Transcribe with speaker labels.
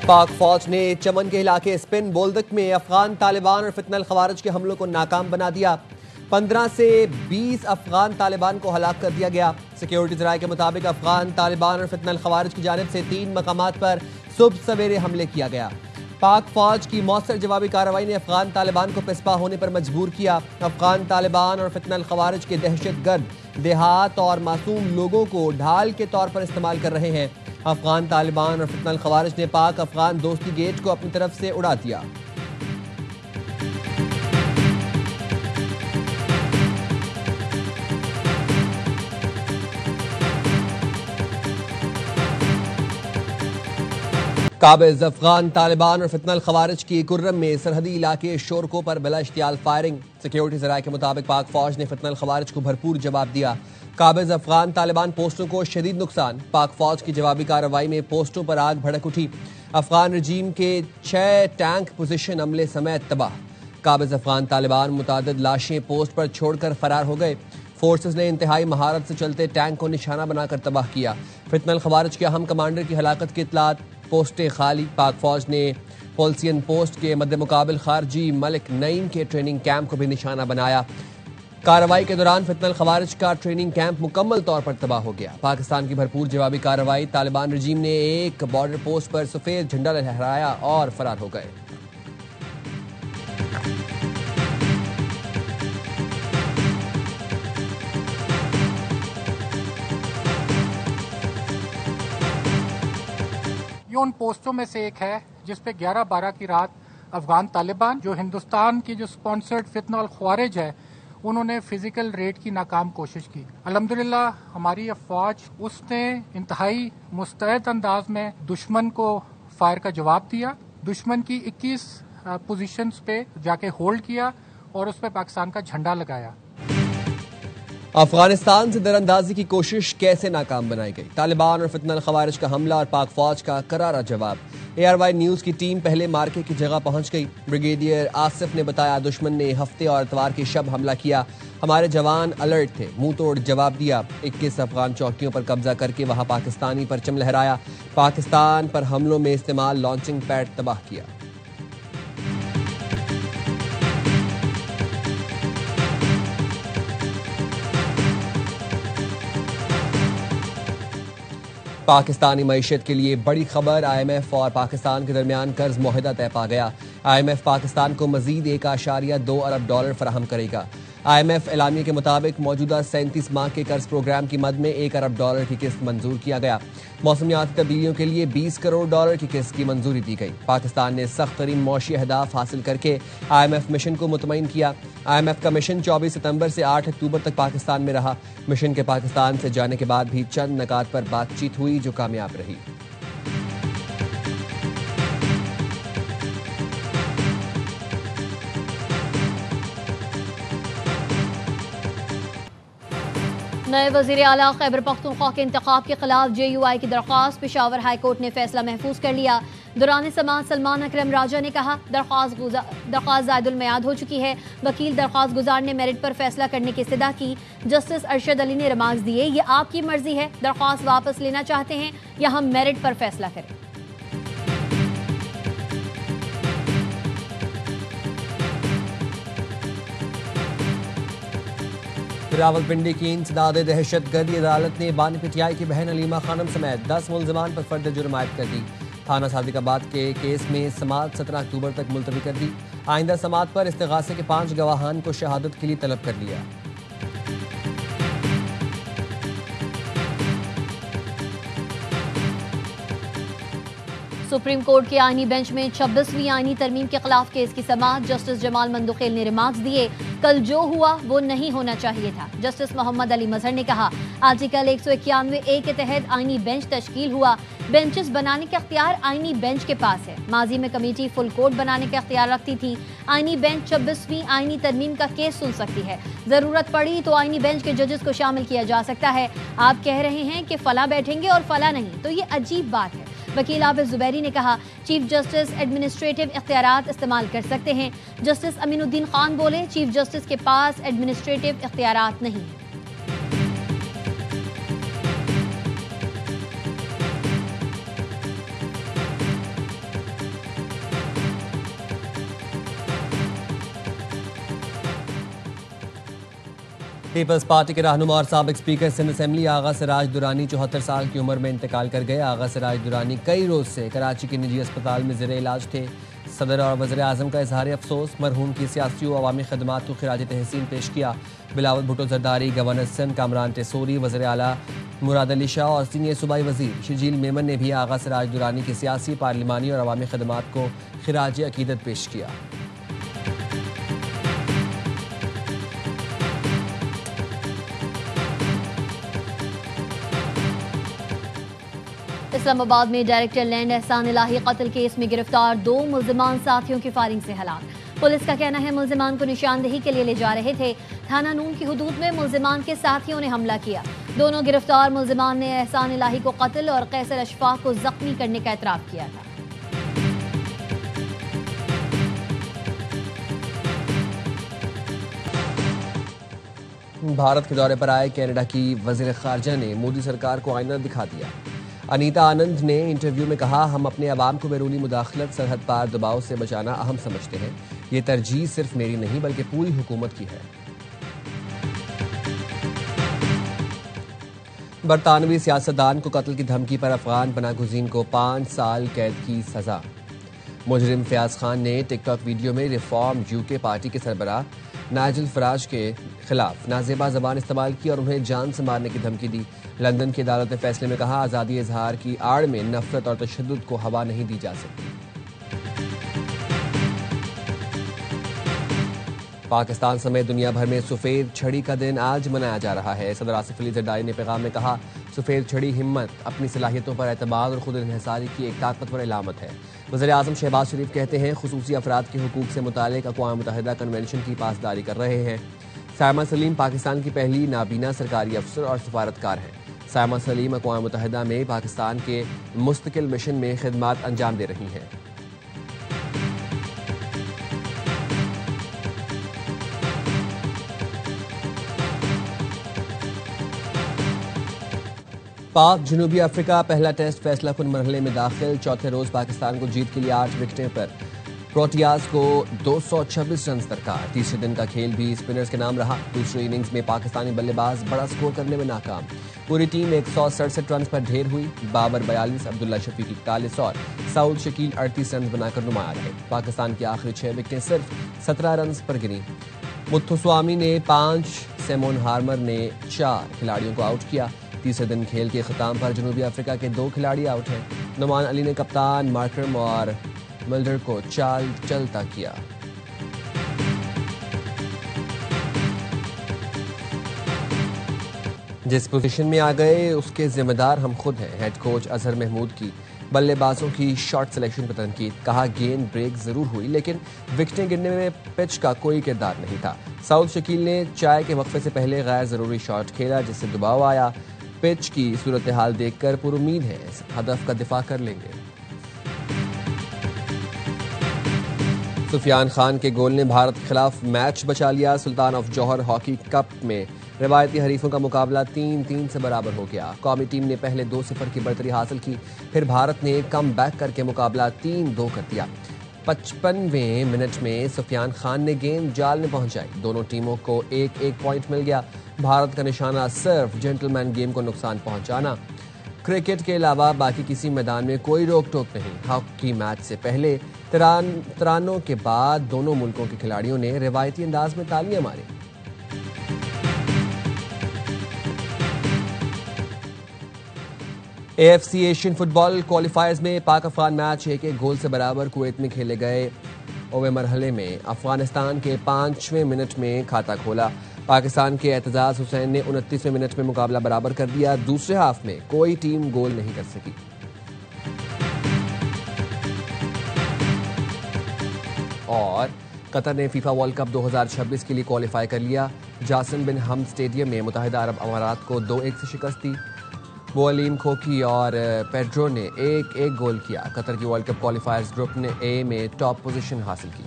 Speaker 1: पाक फौज ने चमन के इलाके स्पिन बोल्दक में अफगान तालिबान और फितनल खवारिज के हमलों को नाकाम बना दिया। 15 से 20 अफगान तालिबान को हलाक कर दिया गया। सिक्योरिटी जराये के मुताबिक अफगान तालिबान और फितनल खवारिज की जानिब से 3 मकामात पर सुबह सवेरे हमले किया गया। पाक फौज की मौसर जवाबी कार्रवाई ने अफगान तालिबान को पिसपा होने पर मजबूर किया। अफगान तालिबान और फितनल खवारिज के दहशतगर्द देहात और मासूम लोगों को ढाल के तौर पर इस्तेमाल कर रहे हैं। अफगान तालिबान और फितनल खवारिज ने पाक अफगान दोस्ती गेट को अपनी तरफ से उड़ा दिया। काबिज अफगान तालिबान और फितनल खवारिज की कुर्रम में सरहदी इलाके शोरकों पर बिला इश्तियाल फायरिंग। सिक्योरिटी जराये के मुताबिक पाक फौज ने फितनल खवारिज को भरपूर जवाब दिया। काबिज अफगान तालिबान पोस्टों को शदीद नुकसान। पाक फौज की जवाबी कार्रवाई में पोस्टों पर आग भड़क उठी। अफगान रजीम के 6 टैंक पोजीशन अमले समेत तबाह। काबिज अफगान तालिबान मुतादिद लाशें पोस्ट पर छोड़कर फरार हो गए। फोर्सेस ने इंतहाई महारत से चलते टैंक को निशाना बनाकर तबाह किया। फितनल खवारिज के अहम कमांडर की हलाकत की इतलात, पोस्टें खाली। पाक फौज ने पोल्सियन पोस्ट के मद्दे मुकाबिल खारजी मलिक नईम के ट्रेनिंग कैंप को भी निशाना बनाया। कार्रवाई के दौरान फितनल खवारिज का ट्रेनिंग कैंप मुकम्मल तौर पर तबाह हो गया। पाकिस्तान की भरपूर जवाबी कार्रवाई। तालिबान रजीम ने एक बॉर्डर पोस्ट पर सफेद झंडा लहराया और फरार हो गए।
Speaker 2: ये उन पोस्टों में से एक है जिसपे 11-12 की रात अफगान तालिबान जो हिंदुस्तान की जो स्पॉन्सर्ड फितनल खवारिज है उन्होंने फिजिकल रेड की नाकाम कोशिश की। अल्हम्दुलिल्लाह हमारी अफवाज उसने इंतहाई मुस्तैद अंदाज में दुश्मन को फायर का जवाब दिया। दुश्मन की 21 पोजीशंस पे जाके होल्ड किया और उस पर पाकिस्तान का झंडा लगाया।
Speaker 1: अफगानिस्तान से दरअंदाजी की कोशिश कैसे नाकाम बनाई गई? तालिबान और फितनल खवारिज का हमला और पाक फौज का करारा जवाब। ARY न्यूज की टीम पहले मार्के की जगह पहुंच गई। ब्रिगेडियर आसिफ ने बताया, दुश्मन ने हफ्ते और इतवार की शब हमला किया। हमारे जवान अलर्ट थे, मुंह तोड़ जवाब दिया। 21 अफगान चौकियों पर कब्जा करके वहां पाकिस्तानी परचम लहराया। पाकिस्तान पर हमलों में इस्तेमाल लॉन्चिंग पैड तबाह किया। पाकिस्तानी मईशत के लिए बड़ी खबर। IMF और पाकिस्तान के दरमियान कर्ज मुआहदा तय पा गया। IMF पाकिस्तान को मजीद $1.2 अरब फराहम करेगा। IMF एलामिया के मुताबिक मौजूदा 37 माह के कर्ज प्रोग्राम की मद में $1 अरब की किस्त मंजूर किया गया। मौसमियाती तब्दीलियों के लिए $20 करोड़ की किस्त की मंजूरी दी गई। पाकिस्तान ने सख्त तरीन मौशी अहदाफ हासिल करके IMF मिशन को मुतमईन किया। IMF का मिशन 24 सितंबर से 8 अक्टूबर तक पाकिस्तान में रहा। मिशन के पाकिस्तान से जाने के बाद भी चंद नकात पर बातचीत हुई जो कामयाब रही।
Speaker 3: नए वज़ीर आला खैबर पख्तूनख्वा के इंतखाब के खिलाफ JUI की दरख्वास्त पेशावर हाई कोर्ट ने फैसला महफूज कर लिया। दौरान समाअत सलमान अकरम राजा ने कहा, दरख्वास्त ज़ायदुल मियाद हो चुकी है। वकील दरख्वास्त गुजार ने मेरिट पर फैसला करने की इस्तदा की। जस्टिस अरशद अली ने रिमार्क्स दिए, ये आपकी मर्जी है, दरख्वास्त वापस लेना चाहते हैं या हम मेरिट पर फैसला करें।
Speaker 1: रावलपिंडी की इंसदाद दहशतगर्दी अदालत ने बानी PTI की बहन अलीमा खानम समेत 10 मुल्ज़िमान पर फर्द जुर्म आयद कर दी। थाना सादिकाबाद के केस में समाअत 17 अक्टूबर तक मुलतवी कर दी। आइंदा समाअत पर इस्तिगासे के 5 गवाहान को शहादत के लिए तलब कर लिया।
Speaker 3: सुप्रीम कोर्ट के आईनी बेंच में 26वीं आईनी तरमीम के खिलाफ केस की समाअत। जस्टिस जमाल मंदुखेल ने रिमार्क्स दिए, कल जो हुआ वो नहीं होना चाहिए था। जस्टिस मोहम्मद अली मजहर ने कहा, आर्टिकल 191A के तहत आईनी बेंच तश्कील हुआ। बेंचेस बनाने का अख्तियार आईनी बेंच के पास है। माजी में कमेटी फुल कोर्ट बनाने का अख्तियार रखती थी। आईनी बेंच 26वीं आईनी तरमीम का केस सुन सकती है। जरूरत पड़ी तो आईनी बेंच के जजेस को शामिल किया जा सकता है। आप कह रहे हैं कि फला बैठेंगे और फला नहीं, तो ये अजीब बात है। वकील आबिद जुबैरी ने कहा, चीफ जस्टिस एडमिनिस्ट्रेटिव इख्तियारात इस्तेमाल कर सकते हैं। जस्टिस अमीनुद्दीन खान बोले, चीफ जस्टिस के पास एडमिनिस्ट्रेटिव इख्तियारात नहीं है।
Speaker 1: पीपल्स पार्टी के रहनुमा और साबिक स्पीकर सिंध असेंबली आगा सिराज दुरानी 74 साल की उम्र में इंतकाल कर गए। आगा सिराज दुरानी कई रोज से कराची के निजी अस्पताल में ज़ेरे इलाज थे। सदर और वज़ीर आज़म का इजहार अफसोस, मरहूम की सियासी व अवामी खदमात को खिराज तहसीन पेश किया। बिलावल भुट्टो जरदारी, गवर्नर सिंध कामरान टेसोरी, वज़ीर आला मुराद अली शाह और सीनियर सूबाई वज़ीर शजील मेमन ने भी आगा सिराज दुरानी की सियासी, पार्लिमानी और अवामी खदमात को खिराज अकीदत पेश किया।
Speaker 3: इस्लामाबाद में डायरेक्टर लैंड एहसान इलाही कत्ल केस में गिरफ्तार 2 मुल्जिमान साथियों की फायरिंग से हलाक। पुलिस का कहना है मुल्जिमान को निशानदेही के लिए ले जा रहे थे। थाना नून की हुदूद में मुल्जिमान के साथियों ने हमला किया। दोनों गिरफ्तार मुल्जिमान ने एहसान इलाही को कत्ल और कैसर अशफाक को जख्मी करने का एतराफ किया था।
Speaker 1: भारत के दौरे पर आए कनाडा की वज़ीर खारजा ने मोदी सरकार को आईना दिखा दिया। अनीता आनंद ने इंटरव्यू में कहा, हम अपने अवाम को बैरूनी मुदाखलत, सरहद पार दबाव से बचाना अहम समझते हैं। ये तरजीह सिर्फ मेरी नहीं बल्कि पूरी हुकूमत की है। बरतानवी सियासतदान को कत्ल की धमकी पर अफगान पनाहगुज़ीन को 5 साल कैद की सजा। मुजरिम फयाज खान ने टिकटॉक वीडियो में रिफॉर्म यूके पार्टी के सरबराह नाइजल फराज के खिलाफ नाजेबा जबान इस्तेमाल की और उन्हें जान से मारने की धमकी दी। लंदन की अदालत ने फैसले में कहा, आज़ादी इजहार की आड़ में नफरत और तशद्दुद को हवा नहीं दी जा सकती। पाकिस्तान समेत दुनिया भर में सफेद छड़ी का दिन आज मनाया जा रहा है। सदर आसिफ अली जरदारी ने पैगाम में कहा, सफेद छड़ी हिम्मत, अपनी सलाहियतों पर एतमाद और खुद इन्हिसारी की एक ताकतवर इलामत है। वज़ीर आज़म शहबाज शरीफ कहते हैं, खुसूसी अफराद के हुकूक से मुतालिक अक़वाम मुत्तहिदा कन्वेंशन की पासदारी कर रहे हैं। सायमा सलीम पाकिस्तान की पहली नाबीना सरकारी अफसर और सफारतकार हैं। सायमा सलीम अक़वाम मुत्तहिदा में पाकिस्तान के मुस्तकिल मिशन में खिदमात अंजाम दे रही हैं। पाक जनूबी अफ्रीका पहला टेस्ट फैसला कुन मरहले में दाखिल। चौथे रोज पाकिस्तान को जीत के लिए 8 विकेटें पर प्रोटियाज को 226 रन दरकार। तीसरे दिन का खेल भी स्पिनर्स के नाम रहा। दूसरी इनिंग्स में पाकिस्तानी बल्लेबाज बड़ा स्कोर करने में नाकाम। पूरी टीम 167 रन पर ढेर हुई। बाबर 42, अब्दुल्ला शफीक 41 और सऊद शकील 38 रन बनाकर नुमाया रहे। पाकिस्तान की आखिरी 6 विकेटें सिर्फ 17 रन पर गिरी। मुत्थुस्वामी ने 5, सेमोन हार्मर ने 4 खिलाड़ियों को आउट किया। तीसरे दिन खेल के खिताम पर जनूबी अफ्रीका के 2 खिलाड़ी आउट हैं। नुमान अली ने कप्तान मार्करम और मिल्डर को चाल चलता किया। जिस पोजीशन में आ गए उसके जिम्मेदार हम खुद हैं। हेड कोच अजहर महमूद की बल्लेबाजों की शॉट सिलेक्शन पर तनकीद। कहा, गेंद ब्रेक जरूर हुई लेकिन विकेटें गिरने में पिच का कोई किरदार नहीं था। सऊद शकील ने चाय के वक्फे से पहले गैर जरूरी शॉट खेला जिससे दबाव आया। पिच की सूरत हाल देखकर पुरुमीद है हदफ का दिफा कर लेंगे। सुफियान खान के गोल ने भारत के खिलाफ मैच बचा लिया। सुल्तान ऑफ जौहर हॉकी कप में रिवायती हरीफों का मुकाबला 3-3 से बराबर हो गया। कौमी टीम ने पहले 2-0 की बढ़तरी हासिल की, फिर भारत ने कम बैक करके मुकाबला 3-2 कर दिया। 55वें मिनट में सुफियान खान ने गेंद जाल में पहुंचाई। दोनों टीमों को 1-1 पॉइंट मिल गया। भारत का निशाना सिर्फ जेंटलमैन गेम को नुकसान पहुंचाना। क्रिकेट के अलावा बाकी किसी मैदान में कोई रोक टोक नहीं। हॉकी मैच से पहले तरानों के बाद दोनों मुल्कों के खिलाड़ियों ने रिवायती अंदाज में तालियां मारी। AFC एशियन फुटबॉल क्वालिफायर्स में पाक अफगान मैच 1-1 गोल से बराबर कुवैत में खेले गए। ओवे मरहले में अफगानिस्तान के 5वें मिनट में खाता खोला। पाकिस्तान के एतजाज हुसैन ने 29वें मिनट में मुकाबला बराबर कर दिया। दूसरे हाफ में कोई टीम गोल नहीं कर सकी। और कतर ने फीफा वर्ल्ड कप 2026 के लिए क्वालिफाई कर लिया। जासिम बिन हमद स्टेडियम में मुत्तहिदा अरब अमारात को 2-1 से शिकस्त दी। बोअलीम खोकी और पेड्रो ने 1-1 गोल किया। कतर की वर्ल्ड कप क्वालिफायर्स ग्रुप ने ए में टॉप पोजीशन हासिल की।